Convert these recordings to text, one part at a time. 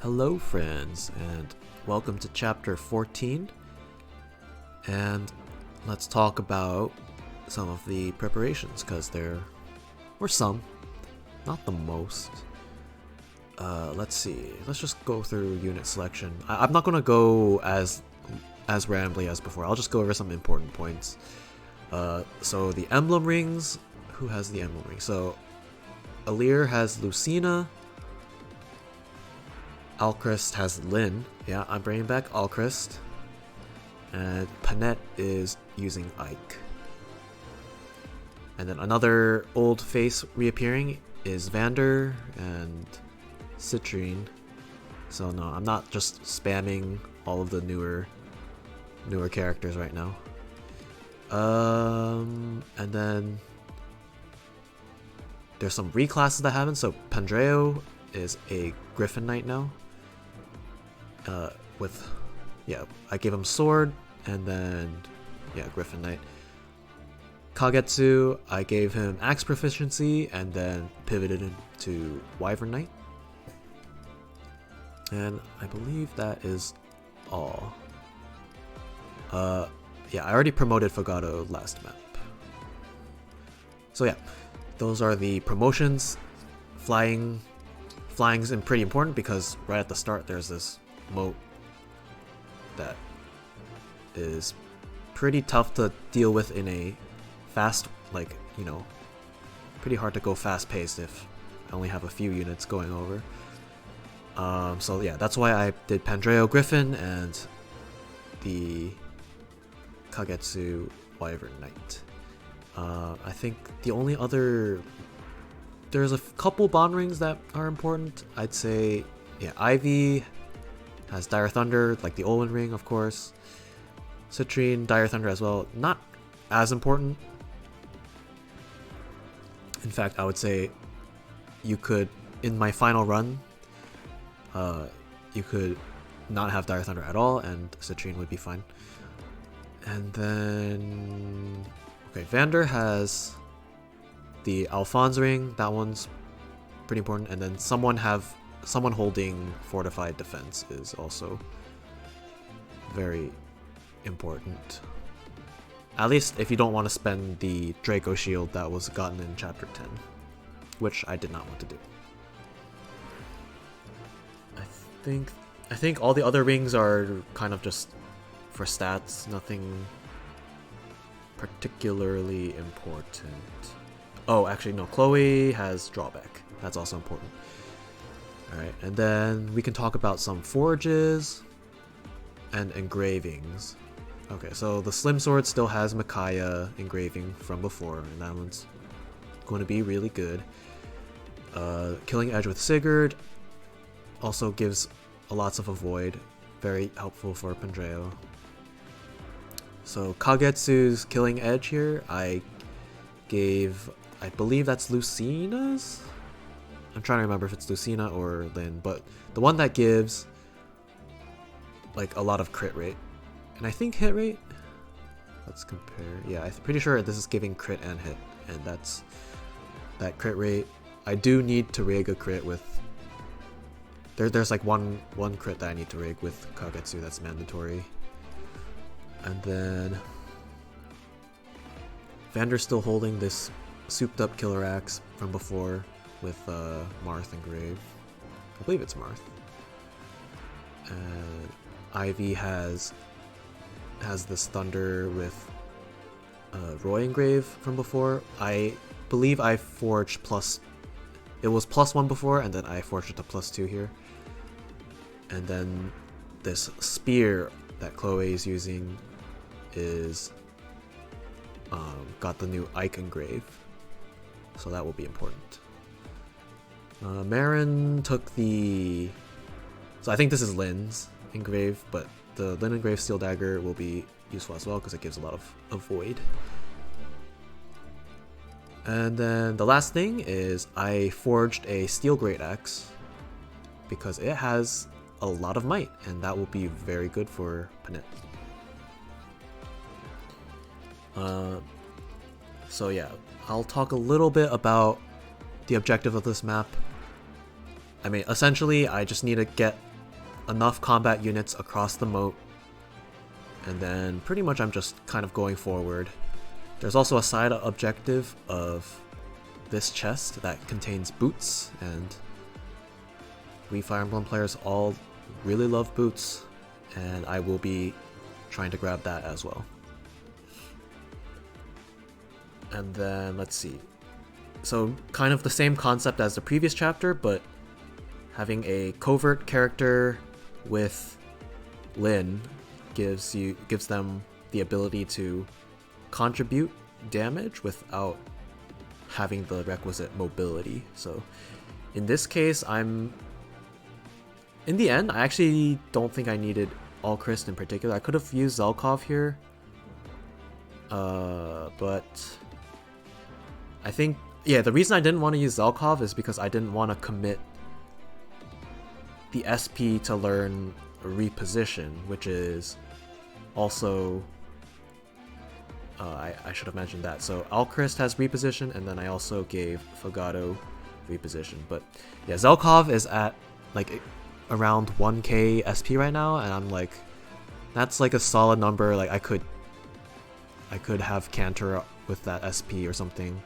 Hello friends, and welcome to chapter 14, and let's talk about some of the preparations, because there were some, not the most. Let's see, let's just go through unit selection. I'm not going to go as rambly as before, I'll just go over some important points. So the emblem rings, who has the emblem ring? So Alear has Lucina, Alcryst has Lyn. Yeah, I'm bringing back Alcryst. And Panette is using Ike. And then another old face reappearing is Vander and Citrine. So no, I'm not just spamming all of the newer characters right now. And then there's some reclasses that happen. So Pandreo is a Griffin Knight now. I gave him sword, and then Griffin Knight. Kagetsu, I gave him axe proficiency, and then pivoted him to Wyvern Knight. And I believe that is all. I already promoted Fogado last map. So yeah, those are the promotions. Flying's pretty important because right at the start there's this moat that is pretty tough to deal with in a fast, pretty hard to go fast paced if I only have a few units going over. So yeah, that's why I did Pandreo Griffin and the Kagetsu Wyvern Knight. I think the only other, there's a couple bond rings that are important. I'd say, Ivy has Dire Thunder, like the Olwen ring, of course. Citrine, Dire Thunder as well. Not as important. In fact, I would say you could, in my final run, you could not have Dire Thunder at all, and Citrine would be fine. And then, Vander has the Alphonse ring. That one's pretty important. And then someone holding fortified defense is also very important. At least if you don't want to spend the Draco shield that was gotten in chapter 10, which I did not want to do. I think all the other rings are kind of just for stats, nothing particularly important. Oh, actually no, Chloe has drawback. That's also important. Alright, and then we can talk about some forges and engravings. Okay, so the Slim Sword still has Micaiah engraving from before, and that one's going to be really good. Killing Edge with Sigurd also gives lots of avoid, very helpful for Pandreo. So Kagetsu's Killing Edge here, I believe that's Lucina's? I'm trying to remember if it's Lucina or Lyn, but the one that gives a lot of crit rate. And I think hit rate? Let's compare. Yeah, I'm pretty sure this is giving crit and hit, and that's that crit rate. I do need to rig a crit with there's one crit that I need to rig with Kagetsu, that's mandatory. And then Vander's still holding this souped up killer axe from before with Marth engraved. I believe it's Marth. And Ivy has this thunder with Roy engraved from before. I believe I forged it was +1 before, and then I forged it to +2 here. And then this spear that Chloe is using is got the new Ike engrave, so that will be important. Merrin took the, so I think this is Lyn's engrave, but the Lyn engraved steel dagger will be useful as well because it gives a lot of avoid. And then the last thing is I forged a Steel Greataxe because it has a lot of might, and that will be very good for Panette. So yeah, I'll talk a little bit about the objective of this map. I mean, essentially, I just need to get enough combat units across the moat, and then pretty much I'm just kind of going forward. There's also a side objective of this chest that contains boots, and we Fire Emblem players all really love boots, and I will be trying to grab that as well. And then let's see. So kind of the same concept as the previous chapter, but having a covert character with Lyn gives them the ability to contribute damage without having the requisite mobility. So in this case, in the end, I actually don't think I needed Alcryst in particular. I could have used Zelkov here, but I think, yeah, the reason I didn't want to use Zelkov is because I didn't want to commit the SP to learn reposition, which is also, I should have mentioned that. So Alcryst has reposition, and then I also gave Fogado reposition. But yeah, Zelkov is at like around 1k SP right now, and I'm like, that's like a solid number. Like I could have Cantor with that SP or something.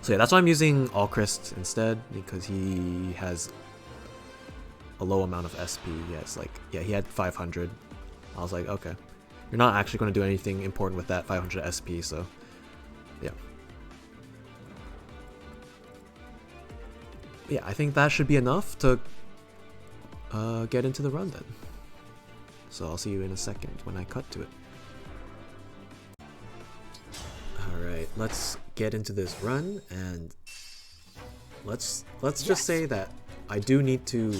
So yeah, that's why I'm using Alcryst instead, because he has a low amount of SP. Yeah, it's like, yeah, he had 500. I was like, okay, you're not actually going to do anything important with that 500 SP, so yeah. Yeah, I think that should be enough to get into the run then. So I'll see you in a second when I cut to it. Alright, let's get into this run, and let's just say that I do need to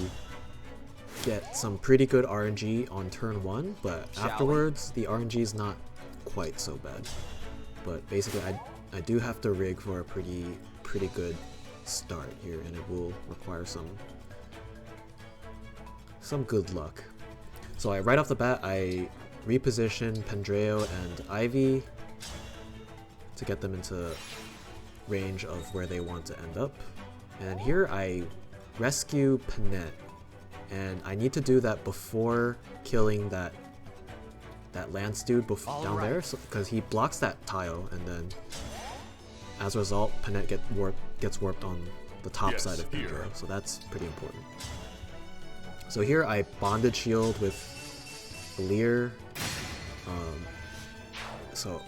get some pretty good RNG on turn 1, but afterwards the RNG is not quite so bad. But basically I do have to rig for a pretty good start here, and it will require some good luck. So right off the bat I reposition Pandreo and Ivy to get them into range of where they want to end up. And here I rescue Panette, and I need to do that before killing that Lance dude down there, because he blocks that tile, and then as a result Panette gets warped on the top side of Pandreo, so that's pretty important. So here I bonded shield with Alear, so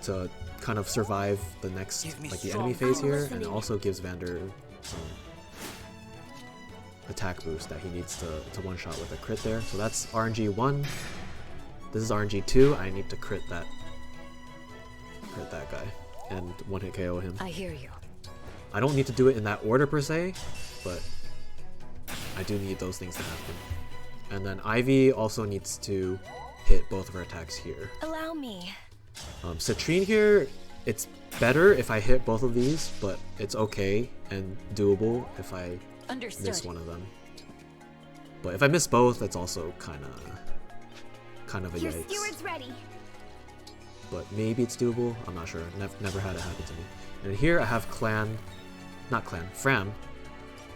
to kind of survive the next, like the enemy phase here, and it also gives Vander some attack boost that he needs to one-shot with a crit there. So that's RNG 1. This is RNG 2. I need to crit that guy and one-hit KO him. I hear you. I don't need to do it in that order per se, but I do need those things to happen. And then Ivy also needs to hit both of her attacks here. Allow me. Citrine here, it's better if I hit both of these, but it's okay and doable if I miss one of them. But if I miss both, it's also kind of a yikes. Steward's ready. But maybe it's doable. I'm not sure. Never had it happen to me. And here I have Fram.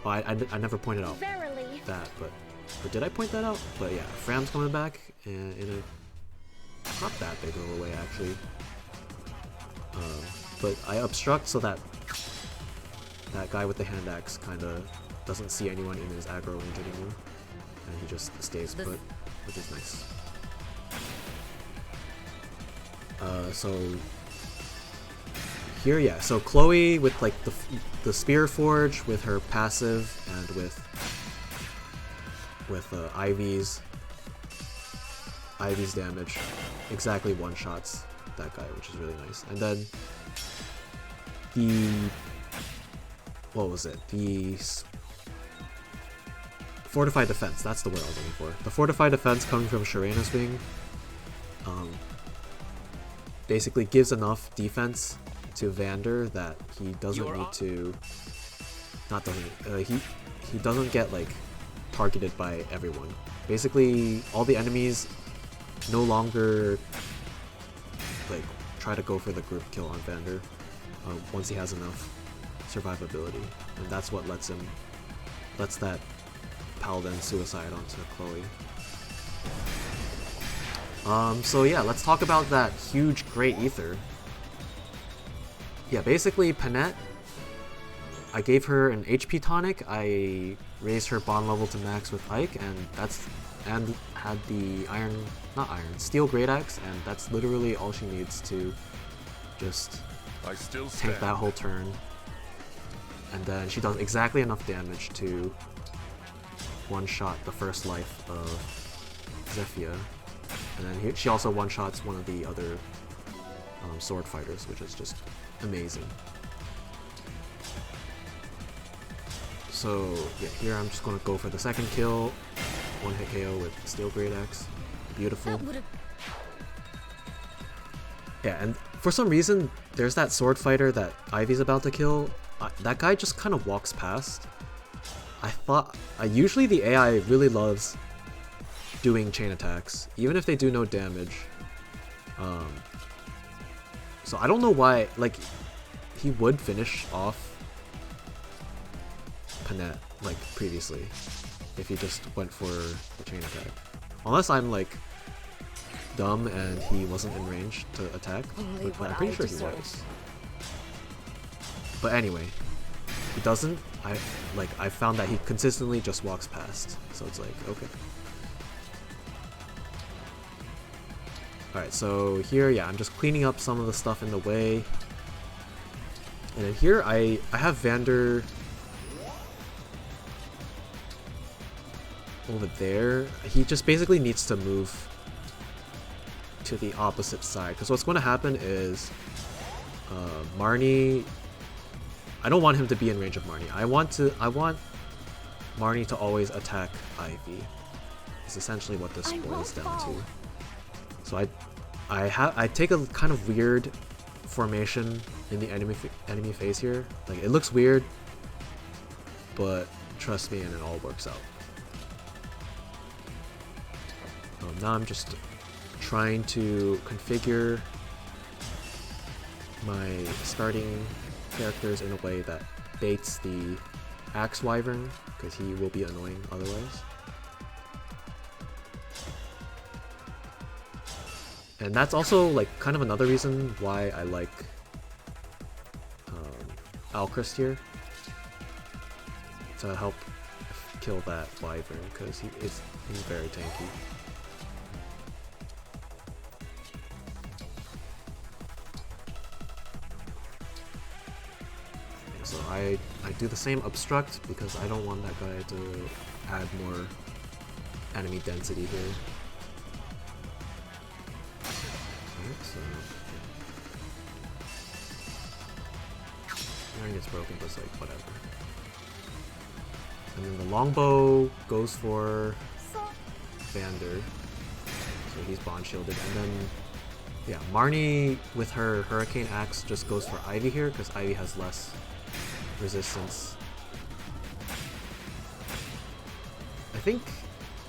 Oh, I never pointed out that, but did I point that out? But yeah, Fram's coming back and in a not that big of a way actually. But I obstruct so that guy with the hand axe kind of doesn't see anyone in his aggro range anymore, and he just stays put, which is nice. So here, yeah, so Chloe with like the Spear Forge with her passive, and with Ivy's damage exactly one-shots that guy, which is really nice. And then what was it? The Fortified Defense, that's the word I was looking for. The Fortified Defense coming from Sharena's Wing basically gives enough defense to Vander that he doesn't need to... he doesn't get like targeted by everyone. Basically, all the enemies no longer like try to go for the group kill on Vander once he has enough survivability, and that's what lets that Paladin suicide onto Chloe. So yeah, let's talk about that huge Great Ether. Yeah, basically Panette, I gave her an HP tonic, I raised her bond level to max with Ike, and had the Steel Greataxe, and that's literally all she needs to just tank that whole turn. And then she does exactly enough damage to one-shot the first life of Zephyr. And then she also one-shots one of the other sword fighters, which is just amazing. So yeah, here I'm just going to go for the second kill. One hit KO with Steel Greataxe. Beautiful. Yeah, and for some reason, there's that sword fighter that Ivy's about to kill. That guy just kind of walks past. Usually the AI really loves doing chain attacks, even if they do no damage. So I don't know why, like, he would finish off Panette, like, previously, if he just went for the chain attack. Unless I'm, like, dumb and he wasn't in range to attack, but I'm pretty sure he was. But anyway, he doesn't. I found that he consistently just walks past, so it's like, okay. Alright, so here, yeah, I'm just cleaning up some of the stuff in the way. And then here, I have Vander over there. He just basically needs to move to the opposite side, because what's going to happen is Marnie, I don't want him to be in range of Marnie. I want Marnie to always attack Ivy. It's essentially what this boils down to. So I take a kind of weird formation in the enemy phase here. Like, it looks weird, but trust me, and it all works out. Now I'm just trying to configure my starting characters in a way that baits the Axe Wyvern, because he will be annoying otherwise. And that's also, like, kind of another reason why I like Alcryst here, to help kill that Wyvern, because he's very tanky. So I do the same obstruct because I don't want that guy to add more enemy density here. Okay, so Merrin gets broken, but it's like whatever. And then the longbow goes for Vander, so he's bond shielded. And then yeah, Marnie with her Hurricane Axe just goes for Ivy here because Ivy has less resistance. I think,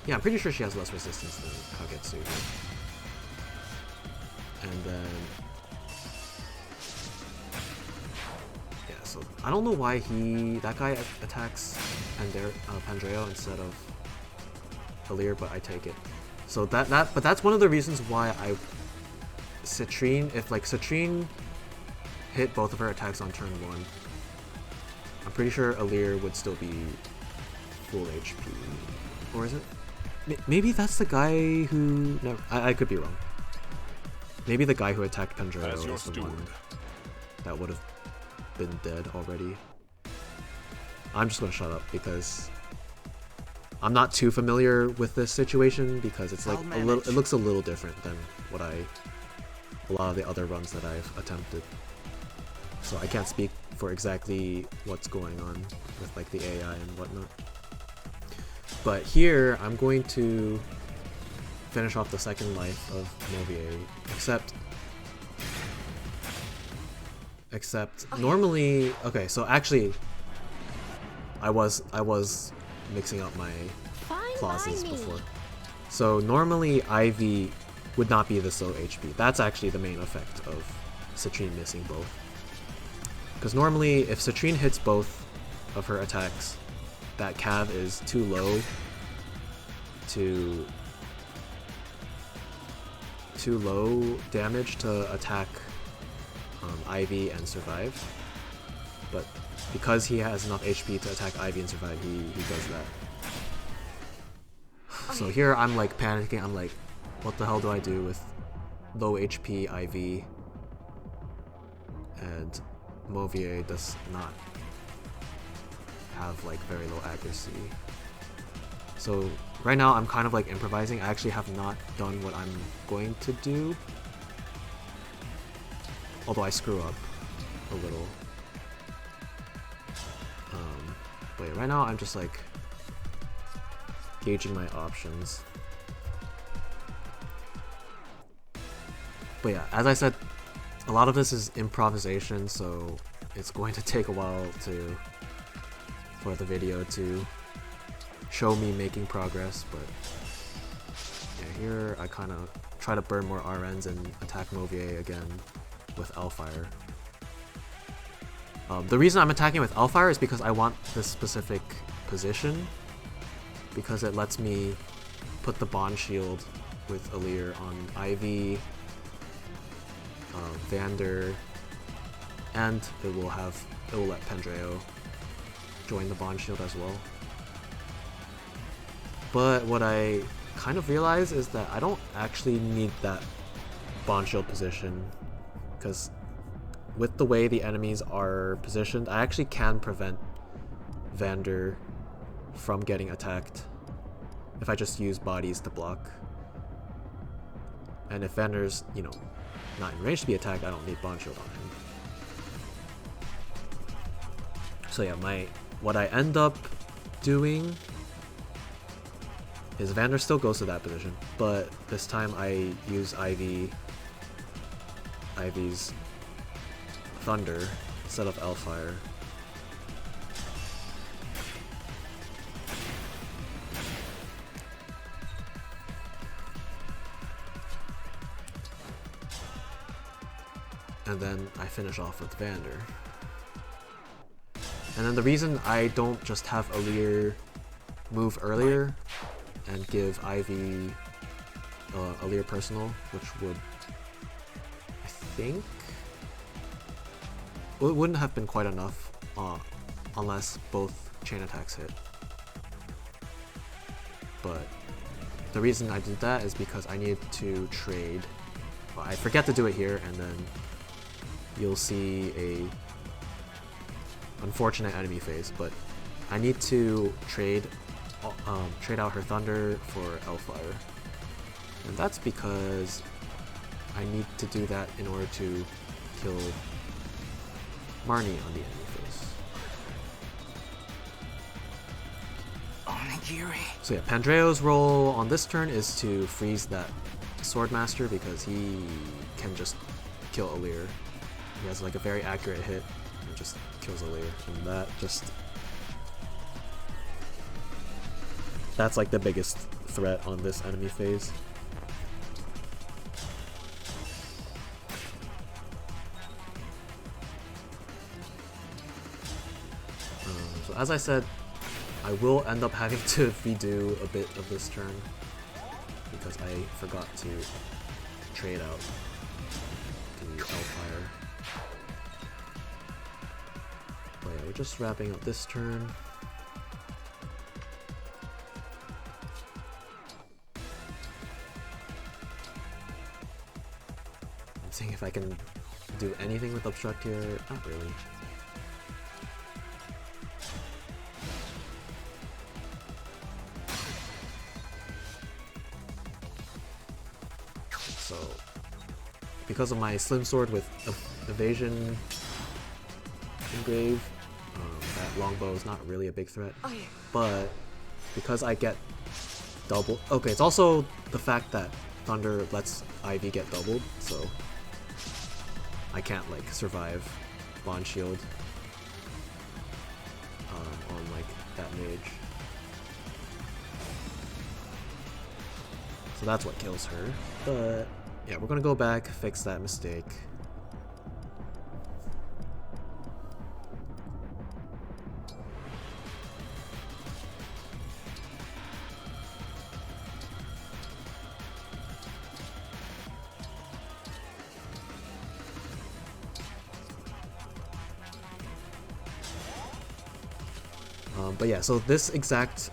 yeah, I'm pretty sure she has less resistance than Kagetsu. And then, yeah, so I don't know why that guy attacks Pandreo instead of Alear, but I take it. So but that's one of the reasons why Citrine, if like Citrine hit both of her attacks on turn 1, I'm pretty sure Alear would still be full HP. Or is it? Maybe that's the guy who... No, I could be wrong. Maybe the guy who attacked Pandreo is the one that would have been dead already. I'm just gonna shut up because I'm not too familiar with this situation, because it's like it looks a little different than what a lot of the other runs that I've attempted. So I can't speak for exactly what's going on with like the AI and whatnot. But here I'm going to finish off the second life of Movier, except normally, okay, so actually I was mixing up my clauses before. So normally Ivy would not be this low HP. That's actually the main effect of Citrine missing both. Because normally if Citrine hits both of her attacks, that cav is too low too low damage to attack Ivy and survive, but because he has enough HP to attack Ivy and survive, he does that. So here I'm like panicking, I'm like, what the hell do I do with low HP Ivy, and Mauvier does not have like very low accuracy. So right now I'm kind of like improvising. I actually have not done what I'm going to do, although I screw up a little. But yeah, right now I'm just like gauging my options. But yeah, as I said, a lot of this is improvisation, so it's going to take a while for the video to show me making progress. But yeah, here I kind of try to burn more RNs and attack Mauvier again with Lv5. The reason I'm attacking with Lv5 is because I want this specific position, because it lets me put the bond shield with Alear on Ivy, Vander, and it will let Pandreo join the bond shield as well. But what I kind of realize is that I don't actually need that bond shield position, because with the way the enemies are positioned, I actually can prevent Vander from getting attacked if I just use bodies to block. And if Vander's, you know, not in range to be attacked, I don't need bond shield on him. So yeah, what I end up doing is Vander still goes to that position, but this time I use Ivy's Thunder instead of Lv5. And then I finish off with Vander. And then the reason I don't just have Alear move earlier and give Ivy Alear personal, which would, I think, well, it wouldn't have been quite enough unless both chain attacks hit. But the reason I did that is because I needed to trade. Well, I forget to do it here, and then you'll see a unfortunate enemy phase, but I need to trade out her Thunder for Lv5, and that's because I need to do that in order to kill Marnie on the enemy phase. So yeah, Pandreo's role on this turn is to freeze that Swordmaster because he can just kill Alear. He has like a very accurate hit and just kills Alear, and that's like the biggest threat on this enemy phase. So as I said, I will end up having to redo a bit of this turn because I forgot to trade out the Lv5. But yeah, we're just wrapping up this turn. I'm seeing if I can do anything with Obstruct here. Not really. So, because of my Slim Sword with evasion engrave, that longbow is not really a big threat. But because I get double, okay, it's also the fact that Thunder lets Ivy get doubled, so I can't like survive Bond Shield on like that mage. So that's what kills her. But yeah, we're gonna go back, fix that mistake. But yeah, so this exact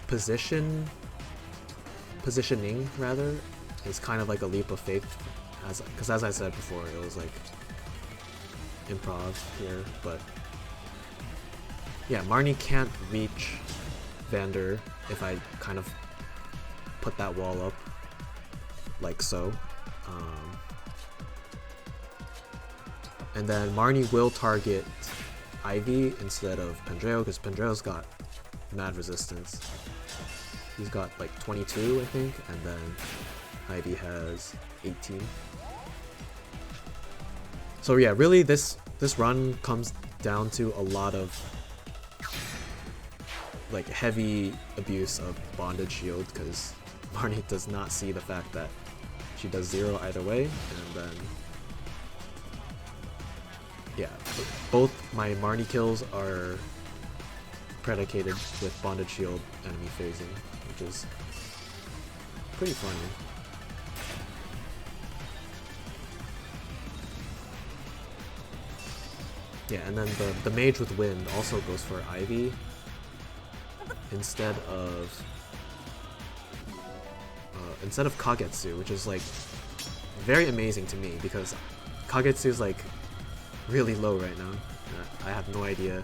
positioning rather is kind of like a leap of faith, because as I said before, it was like improv here. But yeah, Marnie can't reach Vander if I kind of put that wall up like so. And then Marnie will target Ivy instead of Pandreo, because Pandreo's got mad resistance. He's got like 22, I think, and then Ivy has 18. So yeah, really this run comes down to a lot of like heavy abuse of bonded shield, because Marnie does not see the fact that she does 0 either way, and then yeah, both my Marnie kills are predicated with bonded shield enemy phasing, which is pretty funny. Yeah, and then the mage with wind also goes for Ivy instead of Kagetsu, which is like very amazing to me, because Kagetsu is like really low right now. I have no idea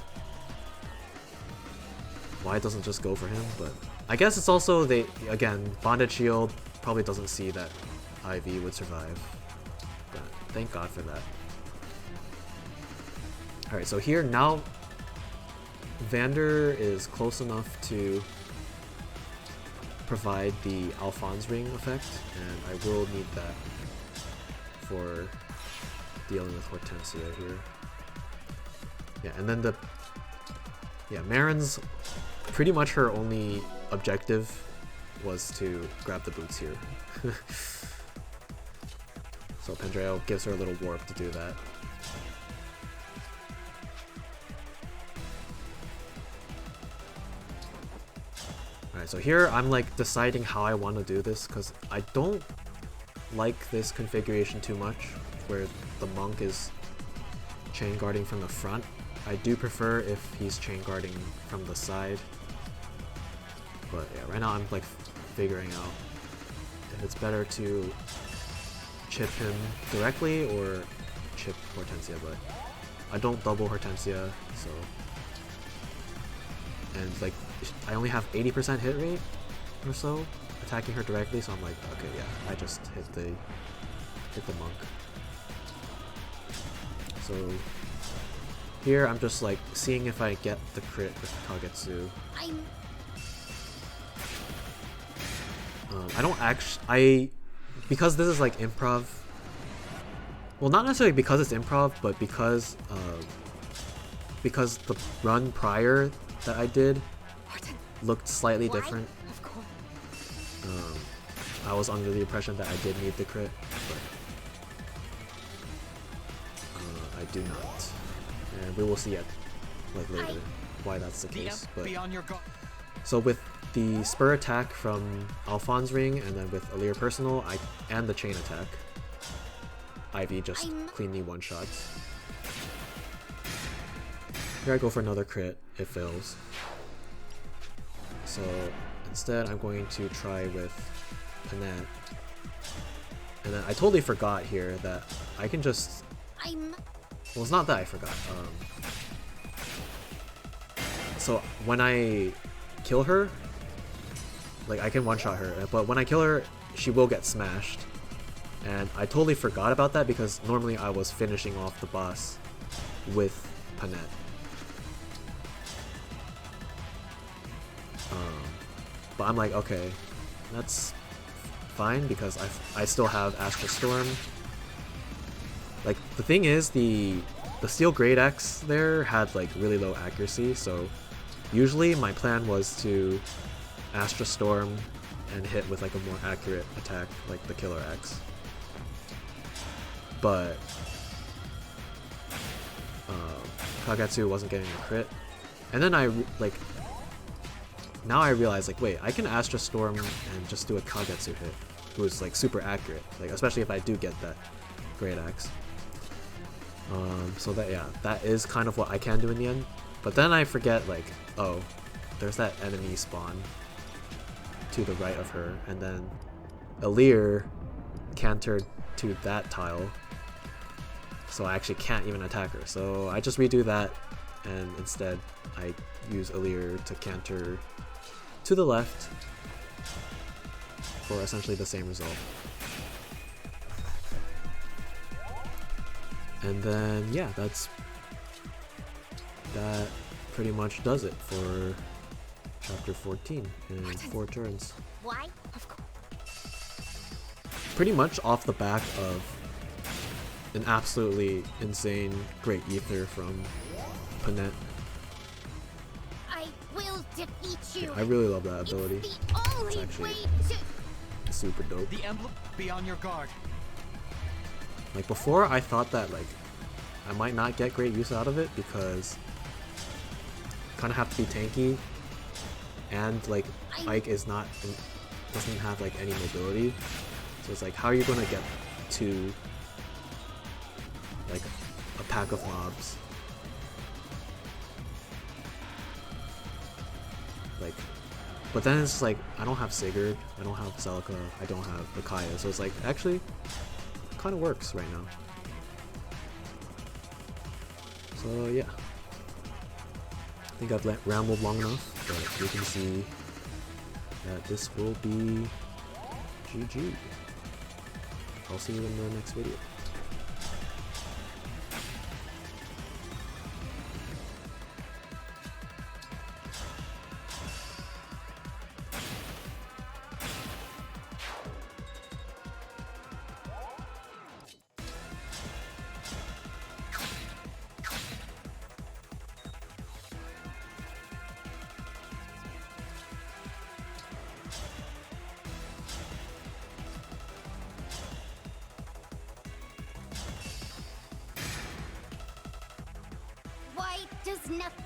why it doesn't just go for him, but I guess it's also again, bonded shield probably doesn't see that Ivy would survive, but thank God for that. Alright, so here now Vander is close enough to provide the Alphonse ring effect, and I will need that for dealing with Hortensia here. Yeah, and then Merrin's pretty much her only objective was to grab the boots here. So Pandreo gives her a little warp to do that. Alright, so here I'm like deciding how I want to do this, because I don't like this configuration too much, where the monk is chain guarding from the front. I do prefer if he's chain guarding from the side. But yeah, right now I'm like figuring out if it's better to chip him directly or chip Hortensia, but I don't double Hortensia, so... And like, I only have 80% hit rate or so attacking her directly, so I'm like, okay, yeah, I just hit the monk. So here I'm just like seeing if I get the crit with Kagetsu. I don't actually, because this is like improv, well, not necessarily because it's improv, but because the run prior that I did looked slightly different. I was under the impression that I did need the crit, but I do not, and we will see it like later why that's the case. But so with the spur attack from Alphonse ring, and then with Alear personal, and the chain attack, Ivy just cleanly one-shots. Here I go for another crit, it fails. So instead I'm going to try with Panette. And then I totally forgot here that I can just... Well, it's not that I forgot. So when I kill her, like I can one-shot her, but when I kill her, she will get smashed. And I totally forgot about that because normally I was finishing off the boss with Panette. But I'm like, okay, that's fine because I still have Astral Storm. Like, the thing is, the Steel Greataxe there had like really low accuracy, so usually my plan was to Astral Storm and hit with like a more accurate attack like the Killer Axe. But Kagetsu wasn't getting a crit, and then now I realize, like, wait, I can Astral Storm and just do a Kagetsu hit, who's like super accurate, like especially if I do get that Great Axe. So that, yeah, that is kind of what I can do in the end. But then I forget, like, oh, there's that enemy spawn to the right of her, and then Alear cantered to that tile, so I actually can't even attack her. So I just redo that, and instead I use Alear to canter to the left for essentially the same result. And then yeah, that pretty much does it for chapter 14 in 4 turns. Why? Of course. Pretty much off the back of an absolutely insane great ether from Panette. I will defeat you. I really love that ability. It's the only It's actually way to... super dope. The emblem, be on your guard. Like before, I thought that like I might not get great use out of it because kind of have to be tanky, and like Ike is not doesn't have like any mobility, so it's like how are you gonna get to like a pack of mobs? Like, but then it's like I don't have Sigurd, I don't have Celica, I don't have Bakaya, so it's like actually kind of works right now. So yeah, I think I've rambled long enough, but you can see that this will be GG. I'll see you in the next video. Why does nothing...